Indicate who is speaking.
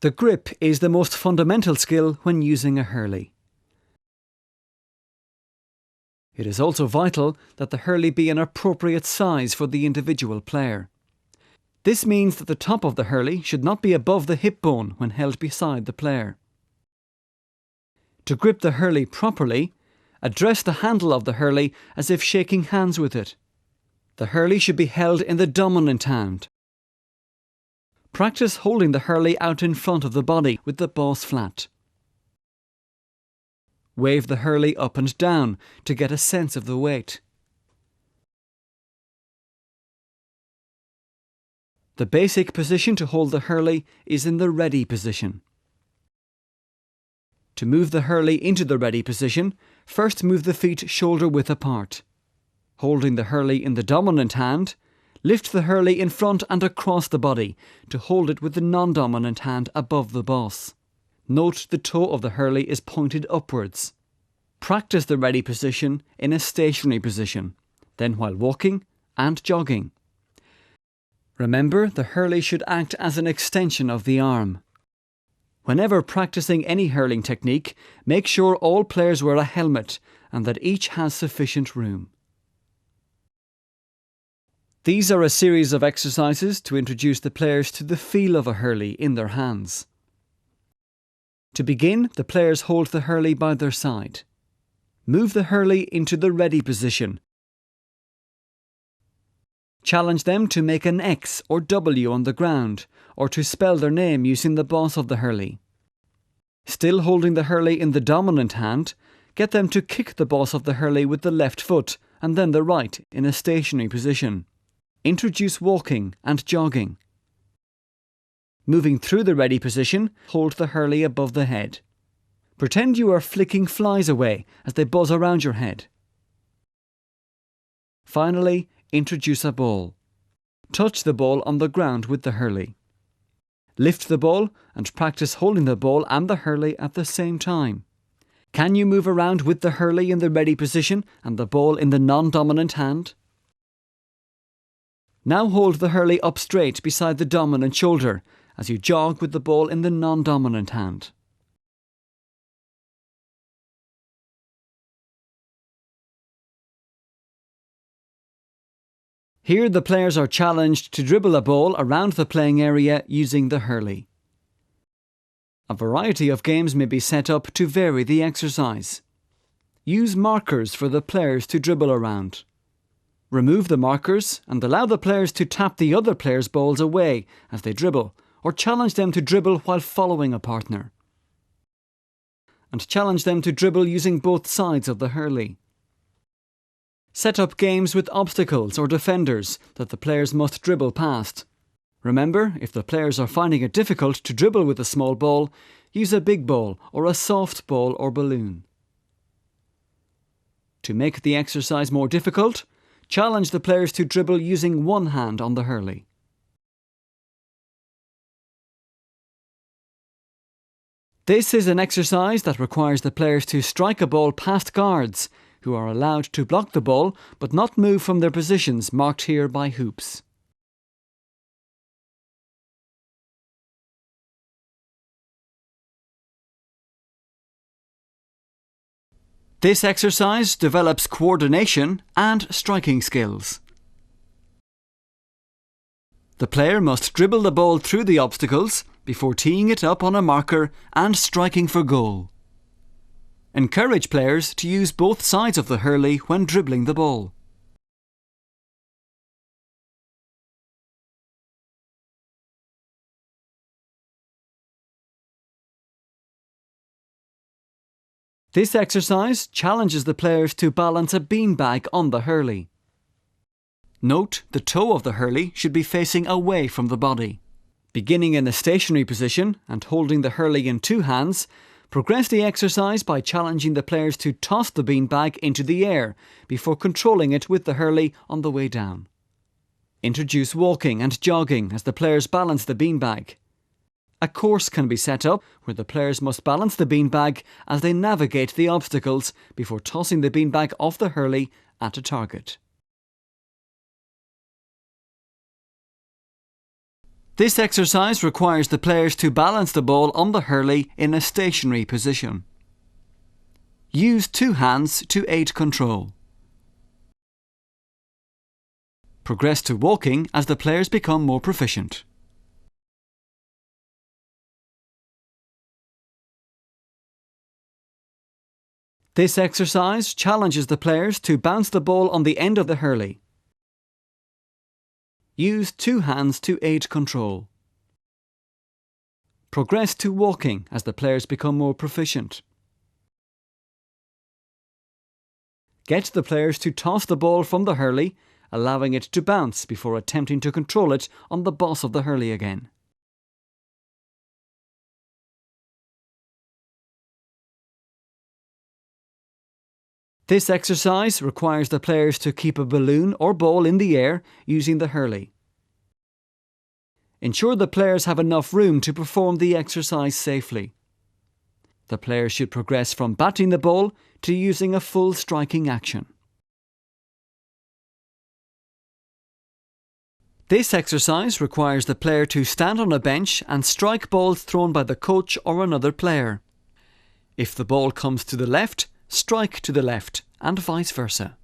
Speaker 1: The grip is the most fundamental skill when using a Hurley. It is also vital that the Hurley be an appropriate size for the individual player. This means that the top of the Hurley should not be above the hip bone when held beside the player. To grip the Hurley properly, address the handle of the Hurley as if shaking hands with it. The Hurley should be held in the dominant hand. Practice holding the Hurley out in front of the body with the boss flat. Wave the Hurley up and down to get a sense of the weight. The basic position to hold the Hurley is in the ready position. To move the Hurley into the ready position, first move the feet shoulder width apart. Holding the Hurley in the dominant hand, lift the Hurley in front and across the body to hold it with the non-dominant hand above the boss. Note the toe of the Hurley is pointed upwards. Practice the ready position in a stationary position, then while walking and jogging. Remember, the Hurley should act as an extension of the arm. Whenever practicing any hurling technique, make sure all players wear a helmet and that each has sufficient room. These are a series of exercises to introduce the players to the feel of a Hurley in their hands. To begin, the players hold the Hurley by their side. Move the Hurley into the ready position. Challenge them to make an X or W on the ground, or to spell their name using the boss of the Hurley. Still holding the Hurley in the dominant hand, get them to kick the boss of the Hurley with the left foot and then the right in a stationary position. Introduce walking and jogging. Moving through the ready position, hold the Hurley above the head. Pretend you are flicking flies away as they buzz around your head. Finally, introduce a ball. Touch the ball on the ground with the Hurley. Lift the ball and practice holding the ball and the Hurley at the same time. Can you move around with the Hurley in the ready position and the ball in the non-dominant hand? Now hold the Hurley up straight beside the dominant shoulder as you jog with the ball in the non-dominant hand. Here the players are challenged to dribble a ball around the playing area using the Hurley. A variety of games may be set up to vary the exercise. Use markers for the players to dribble around. Remove the markers and allow the players to tap the other players' balls away as they dribble, or challenge them to dribble while following a partner. And challenge them to dribble using both sides of the Hurley. Set up games with obstacles or defenders that the players must dribble past. Remember, if the players are finding it difficult to dribble with a small ball, use a big ball or a soft ball or balloon. To make the exercise more difficult, challenge the players to dribble using one hand on the Hurley. This is an exercise that requires the players to strike a ball past guards, who are allowed to block the ball but not move from their positions marked here by hoops. This exercise develops coordination and striking skills. The player must dribble the ball through the obstacles before teeing it up on a marker and striking for goal. Encourage players to use both sides of the Hurley when dribbling the ball. This exercise challenges the players to balance a beanbag on the Hurley. Note the toe of the Hurley should be facing away from the body. Beginning in a stationary position and holding the Hurley in two hands, progress the exercise by challenging the players to toss the beanbag into the air before controlling it with the Hurley on the way down. Introduce walking and jogging as the players balance the beanbag. A course can be set up where the players must balance the beanbag as they navigate the obstacles before tossing the beanbag off the Hurley at a target. This exercise requires the players to balance the ball on the hurley in a stationary position. Use 2 hands to aid control. Progress to walking as the players become more proficient. This exercise challenges the players to bounce the ball on the end of the hurley. Use 2 hands to aid control. Progress to walking as the players become more proficient. Get the players to toss the ball from the hurley, allowing it to bounce before attempting to control it on the boss of the hurley again. This exercise requires the players to keep a balloon or ball in the air using the hurley. Ensure the players have enough room to perform the exercise safely. The players should progress from batting the ball to using a full striking action. This exercise requires the player to stand on a bench and strike balls thrown by the coach or another player. If the ball comes to the left, strike to the left, and vice versa.